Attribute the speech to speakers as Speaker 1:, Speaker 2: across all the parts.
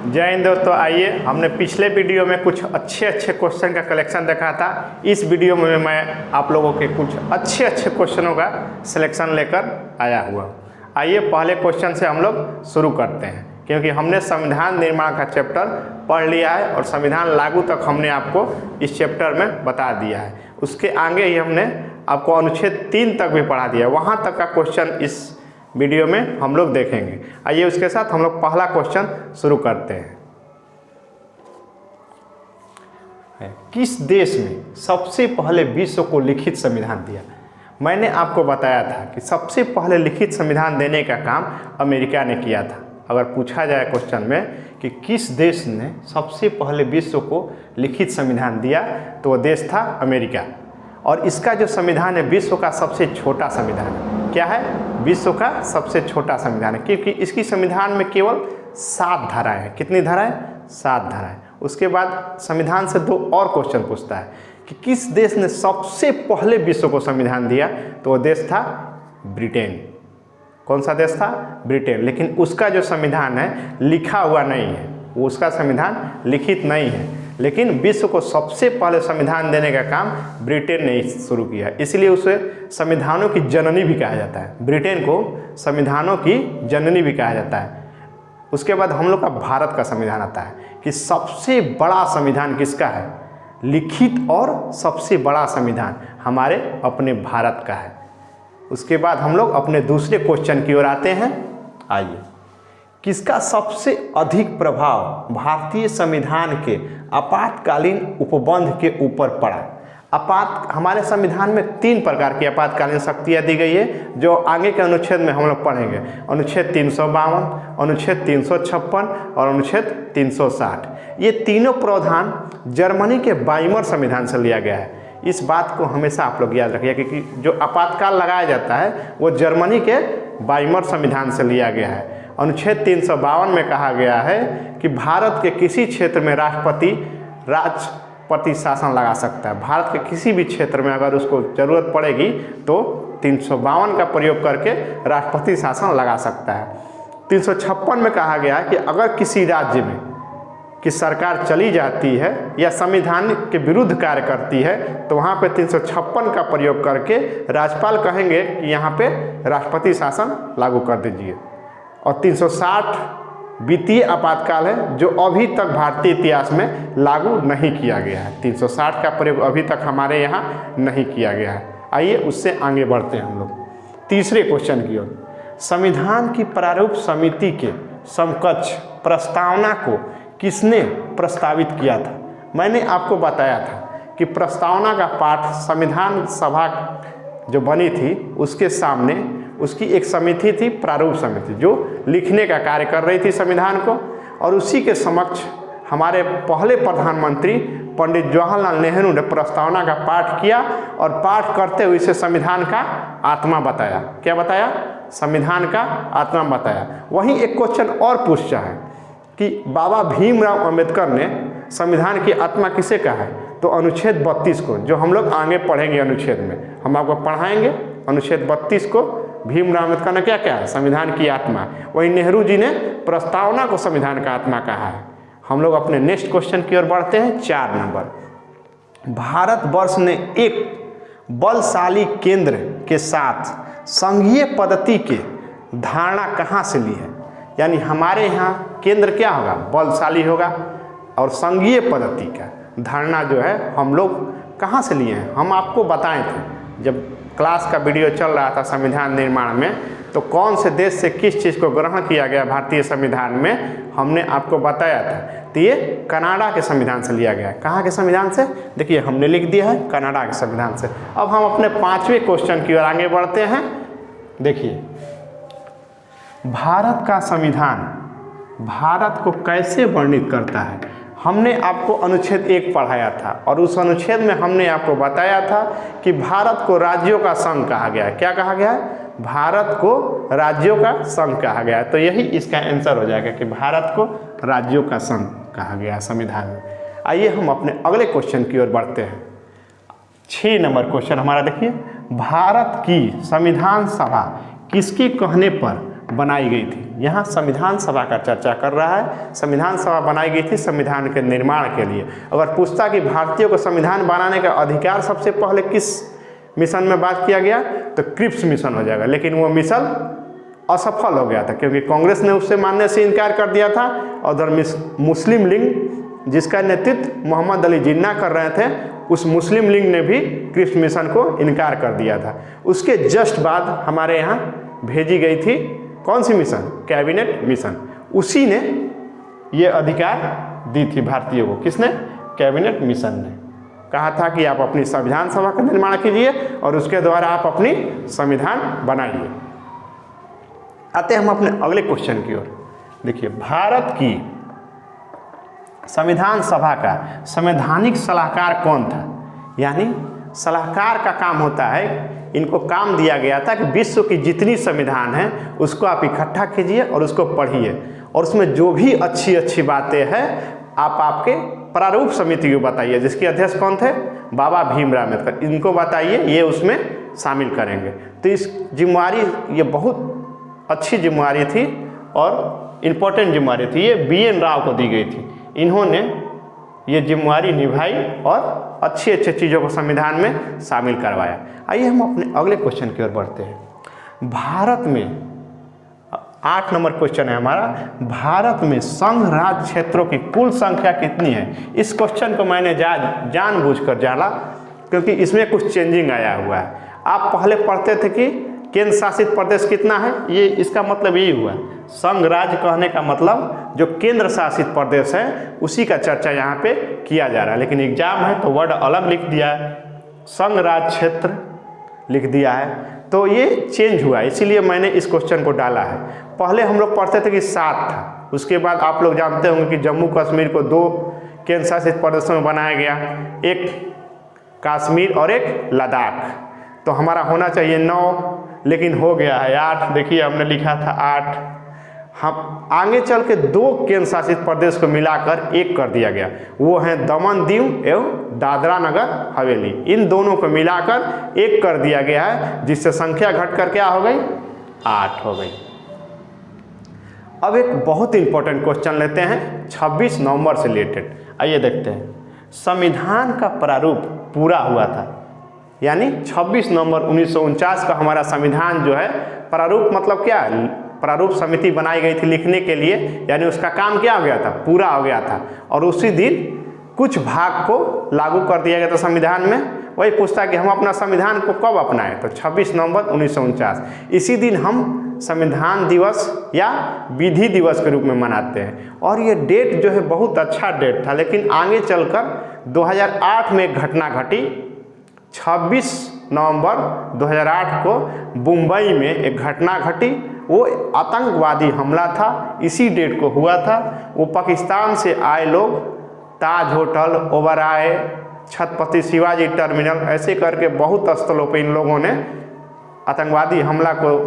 Speaker 1: जय हिंद दोस्तों। आइए, हमने पिछले वीडियो में कुछ अच्छे क्वेश्चन का कलेक्शन देखा था। इस वीडियो में मैं आप लोगों के कुछ अच्छे क्वेश्चनों का सिलेक्शन लेकर आया हुआ। आइए पहले क्वेश्चन से हम लोग शुरू करते हैं, क्योंकि हमने संविधान निर्माण का चैप्टर पढ़ लिया है और संविधान लागू तक हमने आपको इस चैप्टर में बता दिया है। उसके आगे ही हमने आपको अनुच्छेद 3 तक भी पढ़ा दिया है। वहाँ तक का क्वेश्चन इस वीडियो में हम लोग देखेंगे। आइए उसके साथ हम लोग पहला क्वेश्चन शुरू करते हैं। किस देश में सबसे पहले विश्व को लिखित संविधान दिया? मैंने आपको बताया था कि सबसे पहले लिखित संविधान देने का काम अमेरिका ने किया था। अगर पूछा जाए क्वेश्चन में कि किस देश ने सबसे पहले विश्व को लिखित संविधान दिया, तो वह देश था अमेरिका। और इसका जो संविधान है विश्व का सबसे छोटा संविधान है। क्या है? विश्व का सबसे छोटा संविधान है, क्योंकि इसकी संविधान में केवल 7 धाराएं हैं। कितनी धाराएं? 7 धाराएं। उसके बाद संविधान से 2 और क्वेश्चन पूछता है कि किस देश ने सबसे पहले विश्व को संविधान दिया, तो वो देश था ब्रिटेन। कौन सा देश था? ब्रिटेन। लेकिन उसका जो संविधान है लिखा हुआ नहीं है, वो उसका संविधान लिखित नहीं है। लेकिन विश्व को सबसे पहले संविधान देने का काम ब्रिटेन ने शुरू किया, इसलिए उसे संविधानों की जननी भी कहा जाता है। ब्रिटेन को संविधानों की जननी भी कहा जाता है। उसके बाद हम लोग का भारत का संविधान आता है कि सबसे बड़ा संविधान किसका है? लिखित और सबसे बड़ा संविधान हमारे अपने भारत का है। उसके बाद हम लोग अपने दूसरे क्वेश्चन की ओर आते हैं। आइए, किसका सबसे अधिक प्रभाव भारतीय संविधान के आपातकालीन उपबंध के ऊपर पड़ा? हमारे संविधान में 3 प्रकार की आपातकालीन शक्तियाँ दी गई है, जो आगे के अनुच्छेद में हम लोग पढ़ेंगे। अनुच्छेद 352, अनुच्छेद 356 और अनुच्छेद 360। ये तीनों प्रावधान जर्मनी के वाइमर संविधान से लिया गया है। इस बात को हमेशा आप लोग याद रखिए, क्योंकि जो आपातकाल लगाया जाता है वो जर्मनी के वाइमर संविधान से लिया गया है। अनुच्छेद 352 में कहा गया है कि भारत के किसी क्षेत्र में राष्ट्रपति शासन लगा सकता है। भारत के किसी भी क्षेत्र में अगर उसको ज़रूरत पड़ेगी तो 352 का प्रयोग करके राष्ट्रपति शासन लगा सकता है। 356 में कहा गया है कि अगर किसी राज्य में की सरकार चली जाती है या संविधान के विरुद्ध कार्य करती है, तो वहाँ पे 356 का प्रयोग करके राज्यपाल कहेंगे कि यहाँ पे राष्ट्रपति शासन लागू कर दीजिए। और 360 वित्तीय आपातकाल है, जो अभी तक भारतीय इतिहास में लागू नहीं किया गया है। 360 का प्रयोग अभी तक हमारे यहाँ नहीं किया गया है। आइए उससे आगे बढ़ते हैं हम लोग तीसरे क्वेश्चन की ओर। संविधान की प्रारूप समिति के समकक्ष प्रस्तावना को किसने प्रस्तावित किया था? मैंने आपको बताया था कि प्रस्तावना का पाठ संविधान सभा जो बनी थी उसके सामने उसकी एक समिति थी, प्रारूप समिति, जो लिखने का कार्य कर रही थी संविधान को। और उसी के समक्ष हमारे पहले प्रधानमंत्री पंडित जवाहरलाल नेहरू ने प्रस्तावना का पाठ किया और पाठ करते हुए इसे संविधान का आत्मा बताया। क्या बताया? संविधान का आत्मा बताया। वहीं एक क्वेश्चन और पूछता है कि बाबा भीमराव अंबेडकर ने संविधान की आत्मा किसे कहा है? तो अनुच्छेद 32 को, जो हम लोग आगे पढ़ेंगे अनुच्छेद में, हम आपको पढ़ाएंगे। अनुच्छेद 32 को भीमराव अंबेडकर ने क्या कहा है? संविधान की आत्मा। वहीं नेहरू जी ने प्रस्तावना को संविधान का आत्मा कहा है। हम लोग अपने नेक्स्ट क्वेश्चन की ओर बढ़ते हैं। 4 नंबर। भारतवर्ष ने एक बलशाली केंद्र के साथ संघीय पद्धति के धारणा कहाँ से ली है? यानी हमारे यहाँ केंद्र क्या होगा? बलशाली होगा। और संघीय पद्धति का धारणा जो है हम लोग कहाँ से लिए हैं? हम आपको बताए थे जब क्लास का वीडियो चल रहा था संविधान निर्माण में, तो कौन से देश से किस चीज़ को ग्रहण किया गया भारतीय संविधान में, हमने आपको बताया था। तो ये कनाडा के संविधान से लिया गया है। कहाँ के संविधान से? देखिए हमने लिख दिया है कनाडा के संविधान से। अब हम अपने 5वें क्वेश्चन की ओर आगे बढ़ते हैं। देखिए, भारत का संविधान भारत को कैसे वर्णित करता है? हमने आपको अनुच्छेद 1 पढ़ाया था और उस अनुच्छेद में हमने आपको बताया था कि भारत को राज्यों का संघ कहा गया है। क्या कहा गया है? भारत को राज्यों का संघ कहा गया है। तो यही इसका आंसर हो जाएगा कि भारत को राज्यों का संघ कहा गया है संविधान में। आइए हम अपने अगले क्वेश्चन की ओर बढ़ते हैं। 6 नंबर क्वेश्चन हमारा देखिए, भारत की संविधान सभा किसके कहने पर बनाई गई थी। यहाँ संविधान सभा का चर्चा कर रहा है। संविधान सभा बनाई गई थी संविधान के निर्माण के लिए। अगर पूछता कि भारतीयों को संविधान बनाने का अधिकार सबसे पहले किस मिशन में बात किया गया, तो क्रिप्स मिशन हो जाएगा, लेकिन वो मिशन असफल हो गया था क्योंकि कांग्रेस ने उससे मानने से इनकार कर दिया था। और उधर मुस्लिम लीग, जिसका नेतृत्व मोहम्मद अली जिन्ना कर रहे थे, उस मुस्लिम लीग ने भी क्रिप्स मिशन को इनकार कर दिया था। उसके जस्ट बाद हमारे यहाँ भेजी गई थी कौन सी मिशन? Cabinet mission. उसी ने ये अधिकार दी थी भारतीयों को। किसने? कैबिनेट मिशन ने कहा था कि आप अपनी संविधान सभा का निर्माण कीजिए और उसके द्वारा आप अपनी संविधान बनाइए। आते हम अपने अगले क्वेश्चन की ओर। देखिए, भारत की संविधान सभा का संवैधानिक सलाहकार कौन था? यानी सलाहकार का काम होता है, इनको काम दिया गया था कि विश्व की जितनी संविधान है उसको आप इकट्ठा कीजिए और उसको पढ़िए, और उसमें जो भी अच्छी अच्छी बातें हैं आप आपके प्रारूप समिति को बताइए, जिसके अध्यक्ष कौन थे? बाबा भीमराव अम्बेडकर। इनको बताइए, ये उसमें शामिल करेंगे। तो इस जिम्मेवारी, ये बहुत अच्छी जिम्मेवारी थी और इम्पोर्टेंट जिम्मेवारी थी। ये BN राव को दी गई थी। इन्होंने ये जिम्मेवारी निभाई और अच्छी अच्छी चीज़ों को संविधान में शामिल करवाया। आइए हम अपने अगले क्वेश्चन की ओर बढ़ते हैं। भारत में 8 नंबर क्वेश्चन है हमारा, भारत में संघ राज्य क्षेत्रों की कुल संख्या कितनी है? इस क्वेश्चन को मैंने जानबूझकर डाला क्योंकि इसमें कुछ चेंजिंग आया हुआ है। आप पहले पढ़ते थे कि केंद्र शासित प्रदेश कितना है, ये इसका मतलब यही हुआ। संघ राज्य कहने का मतलब जो केंद्र शासित प्रदेश है उसी का चर्चा यहाँ पे किया जा रहा है, लेकिन एग्जाम है तो वर्ड अलग लिख दिया है, संघ राज्य क्षेत्र लिख दिया है, तो ये चेंज हुआ, इसीलिए मैंने इस क्वेश्चन को डाला है। पहले हम लोग पढ़ते थे कि 7 था, उसके बाद आप लोग जानते होंगे कि जम्मू कश्मीर को 2 केंद्र शासित प्रदेशों में बनाया गया, एक कश्मीर और एक लद्दाख। तो हमारा होना चाहिए 9, लेकिन हो गया है 8। देखिए हमने लिखा था 8, हम आगे चल के 2 केंद्र शासित प्रदेश को मिलाकर 1 कर दिया गया, वो हैं दमन दीव एवं दादरा नगर हवेली। इन दोनों को मिलाकर 1 कर दिया गया है, जिससे संख्या घटकर क्या हो गई? 8 हो गई। अब एक बहुत इंपॉर्टेंट क्वेश्चन लेते हैं 26 नवंबर से रिलेटेड। आइए देखते हैं। संविधान का प्रारूप पूरा हुआ था, यानी 26 नवंबर 1949 का हमारा संविधान जो है, प्रारूप मतलब क्या है? प्रारूप समिति बनाई गई थी लिखने के लिए, यानी उसका काम क्या हो गया था? पूरा हो गया था। और उसी दिन कुछ भाग को लागू कर दिया गया था संविधान में। वही पूछता कि हम अपना संविधान को कब अपनाएं, तो 26 नवंबर 1949। इसी दिन हम संविधान दिवस या विधि दिवस के रूप में मनाते हैं। और ये डेट जो है बहुत अच्छा डेट था, लेकिन आगे चलकर 2008 में एक घटना घटी। 26 नवंबर 2008 को मुंबई में एक घटना घटी, वो आतंकवादी हमला था, इसी डेट को हुआ था। वो पाकिस्तान से आए लोग ताज होटल, ओबराय, छत्रपति शिवाजी टर्मिनल, ऐसे करके बहुत स्थलों पे इन लोगों ने आतंकवादी हमला को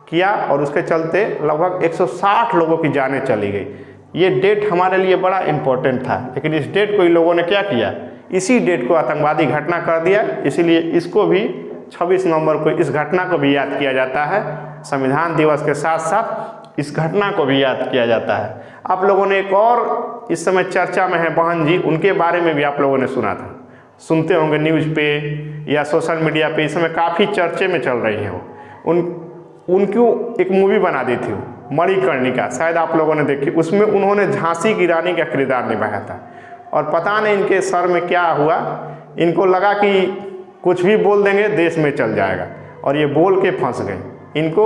Speaker 1: किया और उसके चलते लगभग 160 लोगों की जानें चली गई। ये डेट हमारे लिए बड़ा इम्पोर्टेंट था, लेकिन इस डेट को इन लोगों ने क्या किया? इसी डेट को आतंकवादी घटना कर दिया, इसीलिए इसको भी 26 नवंबर को इस घटना को भी याद किया जाता है। संविधान दिवस के साथ साथ इस घटना को भी याद किया जाता है। आप लोगों ने एक और इस समय चर्चा में है बहन जी, उनके बारे में भी आप लोगों ने सुना था, सुनते होंगे न्यूज़ पे या सोशल मीडिया पे, इस समय काफ़ी चर्चे में चल रही है। वो उनकी एक मूवी बना दी थी मणिकर्णिका, शायद आप लोगों ने देखी। उसमें उन्होंने झांसी की रानी का किरदार निभाया था और पता नहीं इनके सर में क्या हुआ, इनको लगा कि कुछ भी बोल देंगे देश में चल जाएगा, और ये बोल के फंस गए। इनको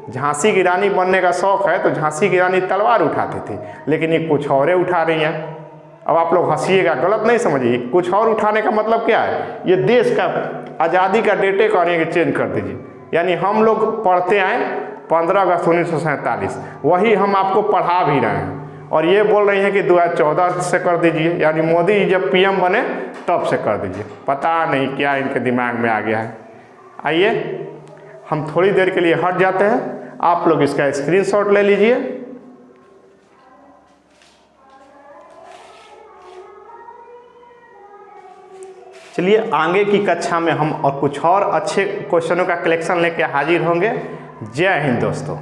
Speaker 1: झांसी की रानी बनने का शौक़ है, तो झांसी की रानी तलवार उठाती थी, लेकिन ये कुछ और उठा रही हैं। अब आप लोग हंसिएगा, गलत नहीं समझिए, कुछ और उठाने का मतलब क्या है? ये देश का आज़ादी का डेटे कहने के चेंज कर दीजिए। यानी हम लोग पढ़ते आए 15 अगस्त 1947, वही हम आपको पढ़ा भी रहे हैं, और ये बोल रही हैं कि 2014 से कर दीजिए, यानी मोदी जी जब PM बने तब से कर दीजिए। पता नहीं क्या इनके दिमाग में आ गया है। आइए हम थोड़ी देर के लिए हट जाते हैं, आप लोग इसका स्क्रीनशॉट ले लीजिए। चलिए आगे की कक्षा में हम और कुछ और अच्छे क्वेश्चनों का कलेक्शन लेके हाजिर होंगे। जय हिंद दोस्तों।